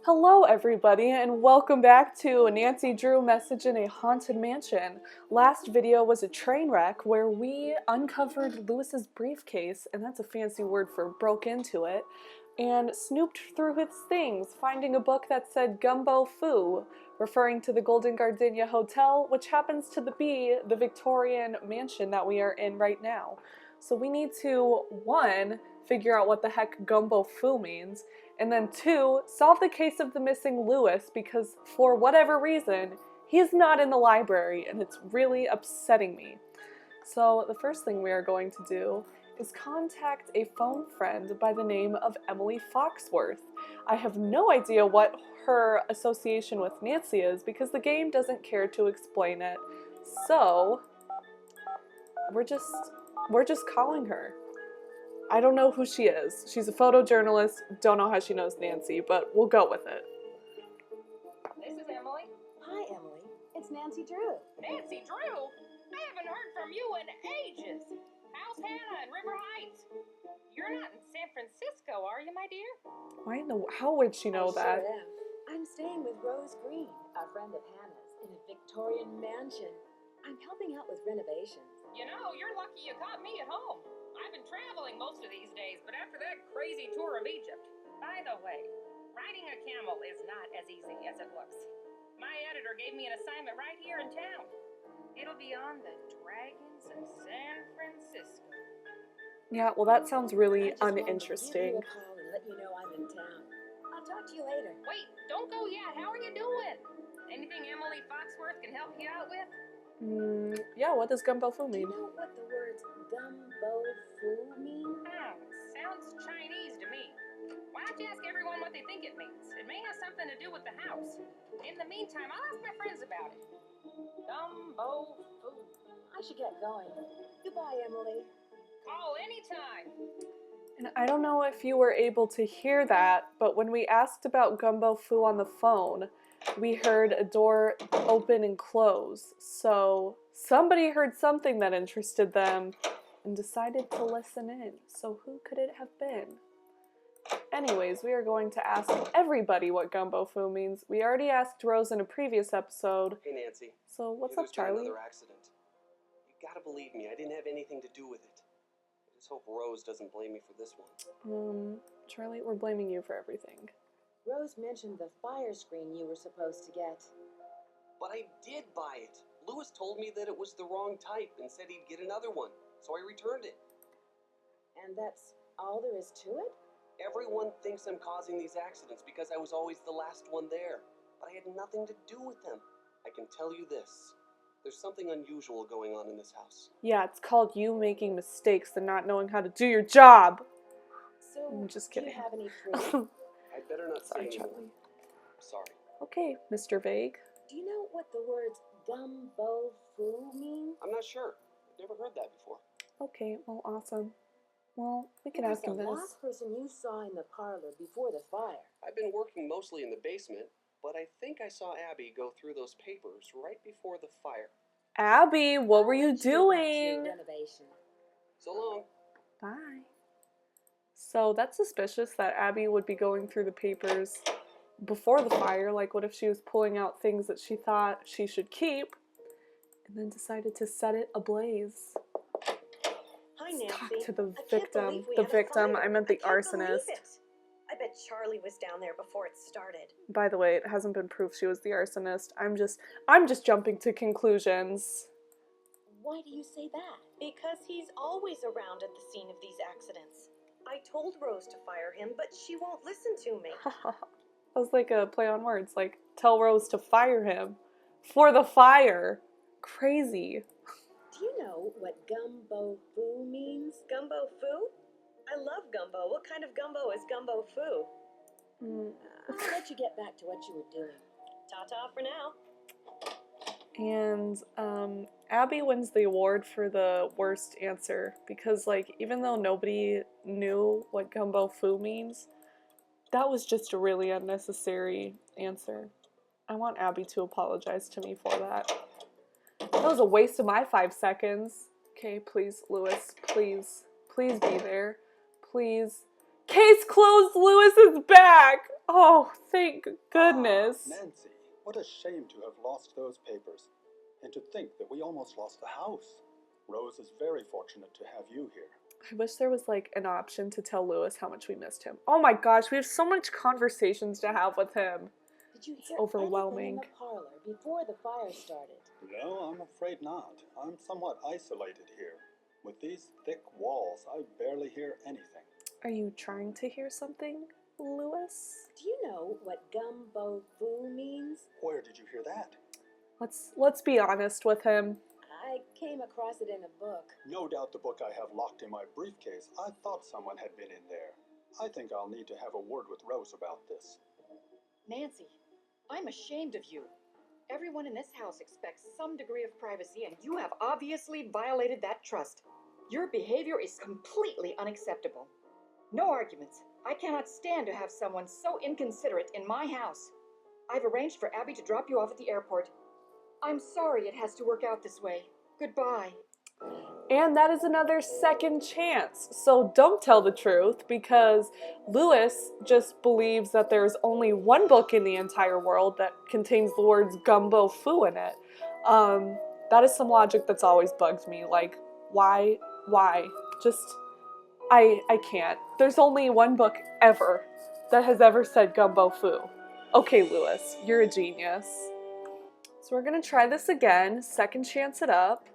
Hello everybody and welcome back to Nancy Drew Message in a Haunted Mansion. Last video was a train wreck where we uncovered Lewis's briefcase, and that's a fancy word for broke into it, and snooped through his things, finding a book that said Gumbo Foo, referring to the Golden Gardenia Hotel, which happens to be the Victorian mansion that we are in right now. So we need to, 1, figure out what the heck Gumbo Foo means, and then 2, solve the case of the missing Lewis, because for whatever reason, he's not in the library and it's really upsetting me. So the first thing we are going to do is contact a phone friend by the name of Emily Foxworth. I have no idea what her association with Nancy is because the game doesn't care to explain it. So we're just calling her. I don't know who she is. She's a photojournalist. Don't know how she knows Nancy, but we'll go with it. This is Emily. Hi, Emily. It's Nancy Drew. Nancy Drew? I haven't heard from you in ages. How's Hannah in River Heights? You're not in San Francisco, are you, my dear? How would she know that? Sure am. I'm staying with Rose Green, a friend of Hannah's, in a Victorian mansion. I'm helping out with renovations. You know, you're lucky you caught me at home. I've been traveling most of these days, but after that crazy tour of Egypt. By the way, riding a camel is not as easy as it looks. My editor gave me an assignment right here in town. It'll be on the Dragons in San Francisco. Yeah, well that sounds really I just wanted to uninteresting. give you a call and let you know I'm in town. I'll talk to you later. Wait, don't go yet. How are you doing? Anything Emily Foxworth can help you out with? Yeah, what does Gumbo Foo Do you mean? know what the words Gumbo Foo mean? Sounds Chinese to me. Why don't you ask everyone what they think it means? It may have something to do with the house. In the meantime, I'll ask my friends about it. Gumbo Foo. I should get going. Goodbye, Emily. Call anytime. And I don't know if you were able to hear that, but when we asked about Gumbo Foo on the phone, we heard a door open and close. So somebody heard something that interested them and decided to listen in. So who could it have been? Anyways, we are going to ask everybody what Gumbo Foo means. We already asked Rose in a previous episode. Hey Nancy. So what's There's up, been Charlie? Another accident. You gotta believe me, I didn't have anything to do with it. I just hope Rose doesn't blame me for this one. Charlie, we're blaming you for everything. Rose mentioned the fire screen you were supposed to get. But I did buy it. Lewis told me that it was the wrong type and said he'd get another one, so I returned it. And that's all there is to it? Everyone thinks I'm causing these accidents because I was always the last one there, but I had nothing to do with them. I can tell you this. There's something unusual going on in this house. Yeah, it's called you making mistakes and not knowing how to do your job. So, I'm just do you kidding. have any proof? I'd better not Sorry, say anymore. Charlie. I'm sorry. Okay, Mr. Vague. Do you know what the words Gumbo Foo mean? I'm not sure. I've never heard that before. Okay, well, awesome. Well, we can Who was ask him the this. last person you saw in the parlor before the fire? I've been working mostly in the basement, but I think I saw Abby go through those papers right before the fire. Abby, what were you I'll let get back to your doing? renovation. So long. Bye. So that's suspicious that Abby would be going through the papers before the fire. Like, what if she was pulling out things that she thought she should keep and then decided to set it ablaze? Hi, Nancy. Talk to the I can't victim. believe we The had a victim, fire. I meant the I can't arsonist. believe it. I bet Charlie was down there before it started. By the way, it hasn't been proved she was the arsonist. I'm just jumping to conclusions. Why do you say that? Because he's always around at the scene of these accidents. I told Rose to fire him, but she won't listen to me. That was like a play on words, like tell Rose to fire him for the fire. Crazy. Do you know what Gumbo Foo means? Gumbo Foo? I love gumbo. What kind of gumbo is Gumbo Foo? I'll let you get back to what you were doing. Ta-ta for now. And Abby wins the award for the worst answer because, like, even though nobody knew what Gumbo Foo means, that was just a really unnecessary answer. I want Abby to apologize to me for that. That was a waste of my 5 seconds. Okay, please, Lewis, please be there. Please. Case closed, Lewis is back! Oh, thank goodness. Nancy, what a shame to have lost those papers. And to think that we almost lost the house. Rose is very fortunate to have you here. I wish there was like an option to tell Lewis how much we missed him. Oh my gosh, we have so much conversations to have with him. Did you hear overwhelming. anything in the parlor before the fire started? No, I'm afraid not. I'm somewhat isolated here. With these thick walls, I barely hear anything. Are you trying to hear something, Lewis? Do you know what gumbo foo means? Where did you hear that? Let's be honest with him. I came across it in a book. No doubt the book I have locked in my briefcase. I thought someone had been in there. I think I'll need to have a word with Rose about this. Nancy, I'm ashamed of you. Everyone in this house expects some degree of privacy, and you have obviously violated that trust. Your behavior is completely unacceptable. No arguments. I cannot stand to have someone so inconsiderate in my house. I've arranged for Abby to drop you off at the airport. I'm sorry it has to work out this way. Goodbye. And that is another second chance. So don't tell the truth, because Lewis just believes that there's only one book in the entire world that contains the words gumbo foo in it. That is some logic that's always bugged me. Like, why? Just, I can't. There's only one book ever that has ever said gumbo foo. Okay, Lewis, you're a genius. So we're gonna try this again, second chance it up.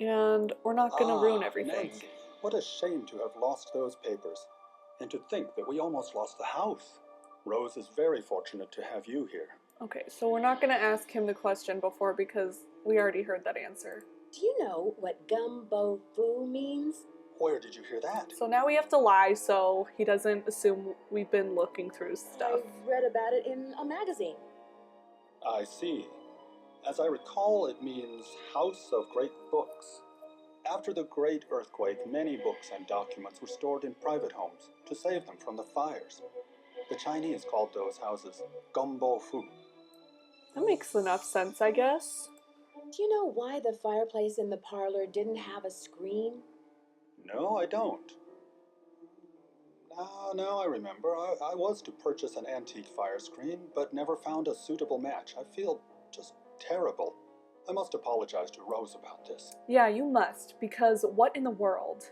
And we're not going to ruin everything. Nancy, what a shame to have lost those papers. And to think that we almost lost the house. Rose is very fortunate to have you here. Okay, so we're not going to ask him the question before because we already heard that answer. Do you know what gumbo foo means? Where did you hear that? So now we have to lie so he doesn't assume we've been looking through stuff. I read about it in a magazine. I see. As I recall, it means House of Great Books. After the Great Earthquake, many books and documents were stored in private homes to save them from the fires. The Chinese called those houses Gumbo Fu. That makes enough sense, I guess. Do you know why the fireplace in the parlor didn't have a screen? No, I don't. No, I remember. I was to purchase an antique fire screen, but never found a suitable match. I feel just terrible. I must apologize to Rose about this. Yeah, you must, because what in the world?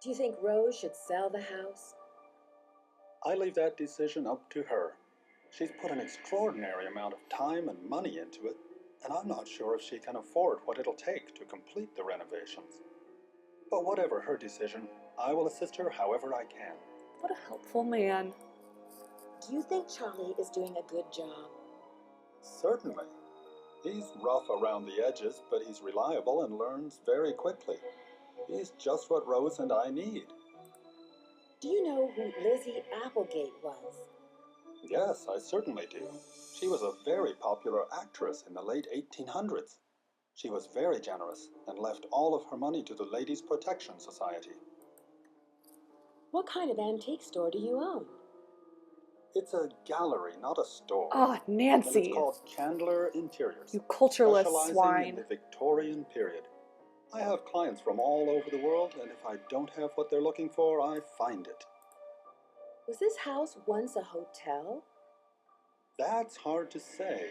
Do you think Rose should sell the house? I leave that decision up to her. She's put an extraordinary amount of time and money into it, and I'm not sure if she can afford what it'll take to complete the renovations. But whatever her decision, I will assist her however I can. What a helpful man. Do you think Charlie is doing a good job? Certainly. He's rough around the edges, but he's reliable and learns very quickly. He's just what Rose and I need. Do you know who Lizzie Applegate was? Yes, I certainly do. She was a very popular actress in the late 1800s. She was very generous and left all of her money to the Ladies' Protection Society. What kind of antique store do you own? It's a gallery, not a store. Oh, And Nancy. it's called Chandler Interiors. You cultureless specializing swine. in the Victorian period. I have clients from all over the world, and if I don't have what they're looking for, I find it. Was this house once a hotel? That's hard to say.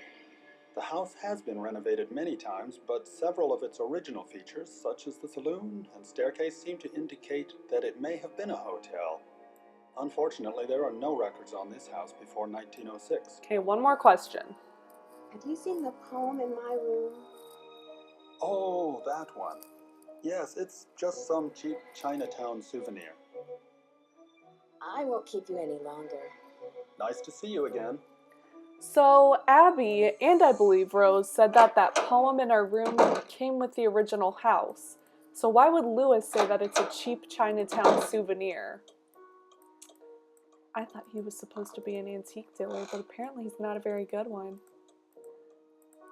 The house has been renovated many times, but several of its original features, such as the saloon and staircase, seem to indicate that it may have been a hotel. Unfortunately, there are no records on this house before 1906. Okay, one more question. Have you seen the poem in my room? Oh, that one. Yes, it's just some cheap Chinatown souvenir. I won't keep you any longer. Nice to see you again. So Abby, and I believe Rose, said that that poem in our room came with the original house. So why would Lewis say that it's a cheap Chinatown souvenir? I thought he was supposed to be an antique dealer, but apparently he's not a very good one.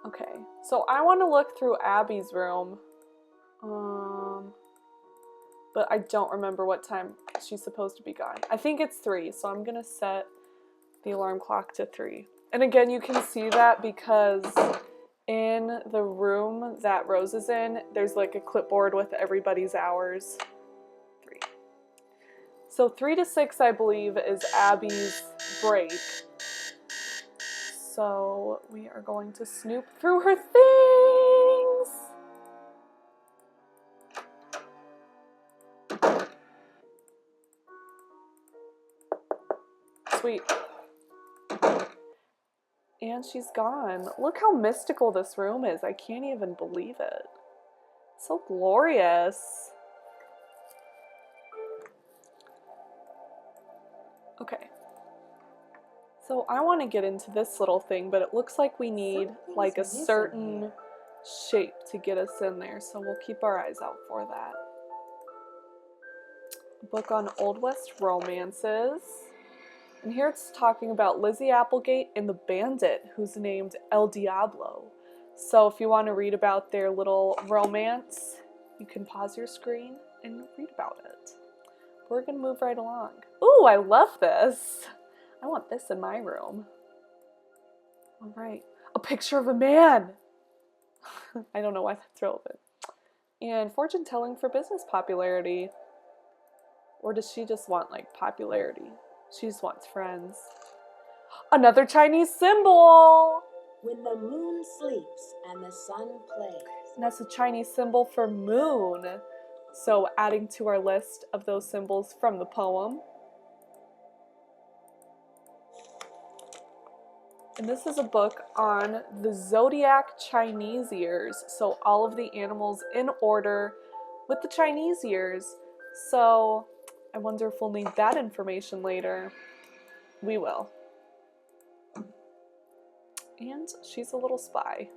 Okay, so I want to look through Abby's room. But I don't remember what time she's supposed to be gone. I think it's 3, so I'm going to set the alarm clock to 3. And again, you can see that because in the room that Rose is in, there's like a clipboard with everybody's hours. 3. So 3 to 6, I believe, is Abby's break. So we are going to snoop through her things. Sweet. And she's gone. Look how mystical this room is. I can't even believe it. So glorious. Okay. So I want to get into this little thing, but it looks like we need like a certain shape to get us in there. So we'll keep our eyes out for that. A book on Old West romances. And here it's talking about Lizzie Applegate and the bandit who's named El Diablo. So if you want to read about their little romance, you can pause your screen and read about it. We're going to move right along. Ooh, I love this. I want this in my room. All right. A picture of a man. I don't know why that's relevant. And fortune telling for business popularity. Or does she just want like popularity? She just wants friends. Another Chinese symbol! When the moon sleeps and the sun plays. And that's a Chinese symbol for moon. So adding to our list of those symbols from the poem. And this is a book on the zodiac Chinese years. So all of the animals in order with the Chinese years. So I wonder if we'll need that information later. We will. And she's a little spy.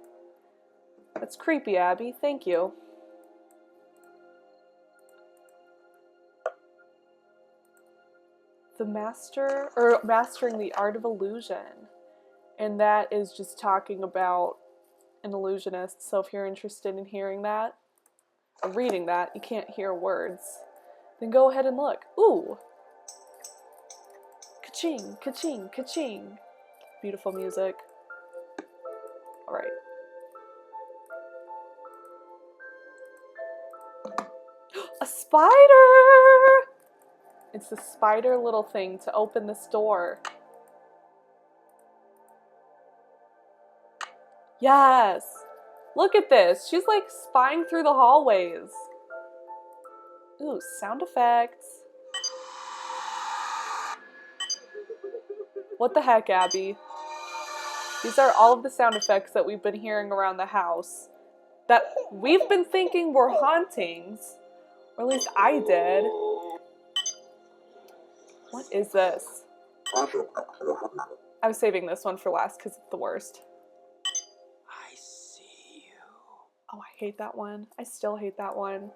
That's creepy, Abby. Thank you. Mastering the art of illusion. And that is just talking about an illusionist. So if you're interested in hearing that, or reading that, you can't hear words, then go ahead and look. Ooh! Ka-ching, ka-ching, ka-ching. Beautiful music. Alright. A spider! It's the spider little thing to open this door. Yes! Look at this. She's like spying through the hallways. Ooh, sound effects. What the heck, Abby? These are all of the sound effects that we've been hearing around the house that we've been thinking were hauntings. Or at least I did. What is this? I'm saving this one for last because it's the worst. I see you. Oh, I hate that one. I still hate that one.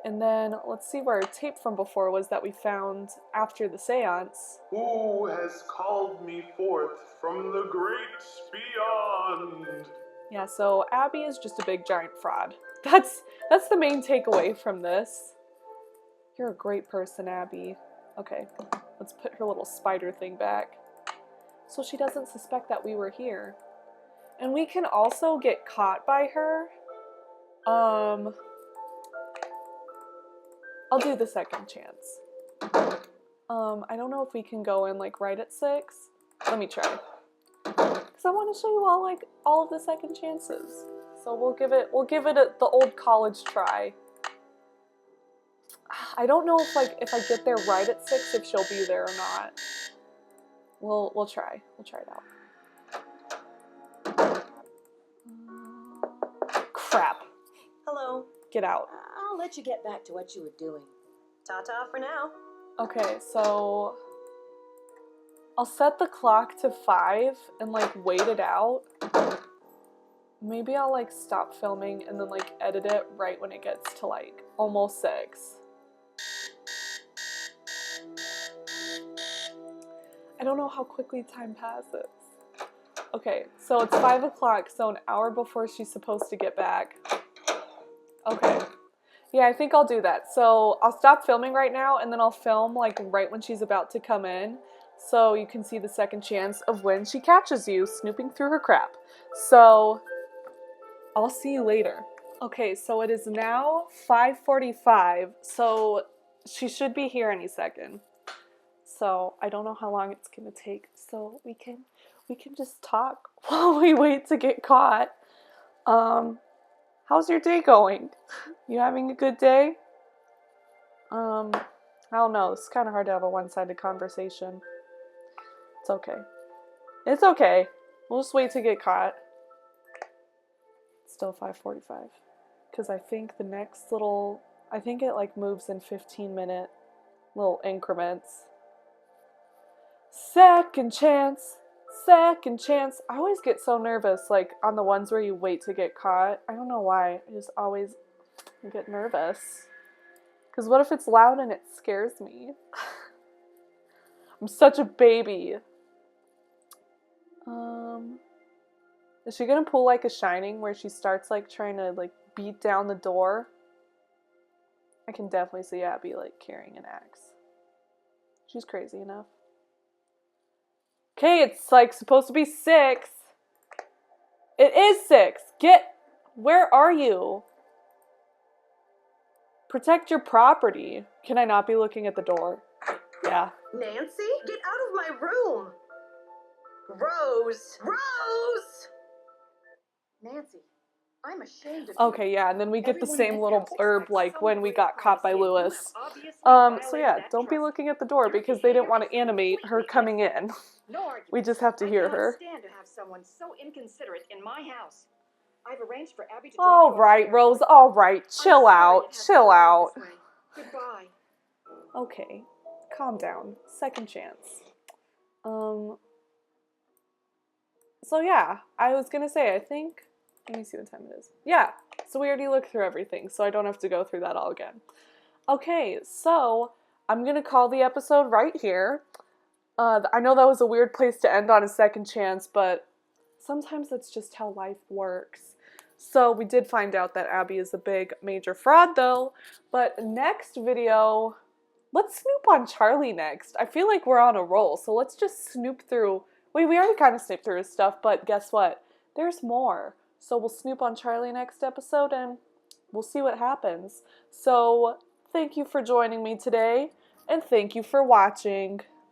And then let's see where our tape from before was that we found after the seance. Who has called me forth from the great beyond? Yeah, so Abby is just a big giant fraud. That's the main takeaway from this. You're a great person, Abby. Okay, let's put her little spider thing back. So she doesn't suspect that we were here. And we can also get caught by her. I'll do the second chance. I don't know if we can go in like right at 6. Let me try. Because I want to show you all like all of the second chances. So we'll give it the old college try. I don't know if I get there right at 6 if she'll be there or not. We'll try. We'll try it out. Crap. Hello. Get out. I'll let you get back to what you were doing. Ta-ta for now. Okay, so I'll set the clock to 5 and like wait it out. Maybe I'll like stop filming and then like edit it right when it gets to like almost 6. I don't know how quickly time passes. Okay, so it's 5 o'clock, so an hour before she's supposed to get back. Okay. Yeah, I think I'll do that. So I'll stop filming right now and then I'll film like right when she's about to come in. So you can see the second chance of when she catches you snooping through her crap. So I'll see you later. Okay, so it is now 5:45. So she should be here any second. So I don't know how long it's gonna take. So we can just talk while we wait to get caught. How's your day going? You having a good day? I don't know. It's kind of hard to have a one-sided conversation. It's okay. It's okay. We'll just wait to get caught. It's still 5:45. Because I think the next I think it like moves in 15-minute little increments. Second chance. Second chance. I always get so nervous, like on the ones where you wait to get caught. I don't know why. I just always get nervous. Because what if it's loud and it scares me? I'm such a baby. Is she gonna pull like a Shining where she starts like trying to like beat down the door? I can definitely see Abby like carrying an axe. She's crazy enough. Okay, it's like supposed to be 6. It is 6. Where are you? Protect your property. Can I not be looking at the door? Yeah. Nancy, get out of my room! Rose! Rose! Nancy, I'm ashamed of you. Okay, yeah, and then we get the Everyone in same this little house blurb expects like some when we degree of got caught by privacy, and you have Lewis. obviously So violated yeah, that don't be trust. looking at the door Your because they didn't behavior want is to animate her completely coming in. unacceptable. No arguments. We just have to hear I her. cannot stand to have someone so inconsiderate in my house. I've arranged for Abby to drop All you off right, at the Rose, airport. all right. I'm Chill sorry out, it has to chill turn out. this way. Goodbye. Okay, calm down. Second chance. So yeah, I was gonna say, I think, let me see what time it is. Yeah, so we already looked through everything, so I don't have to go through that all again. Okay, so I'm gonna call the episode right here. I know that was a weird place to end on a second chance, but sometimes that's just how life works. So we did find out that Abby is a big major fraud though, but next video, let's snoop on Charlie next. I feel like we're on a roll, so let's just snoop through. We already kind of snooped through his stuff, but guess what? There's more. So we'll snoop on Charlie next episode and we'll see what happens. So thank you for joining me today, and thank you for watching.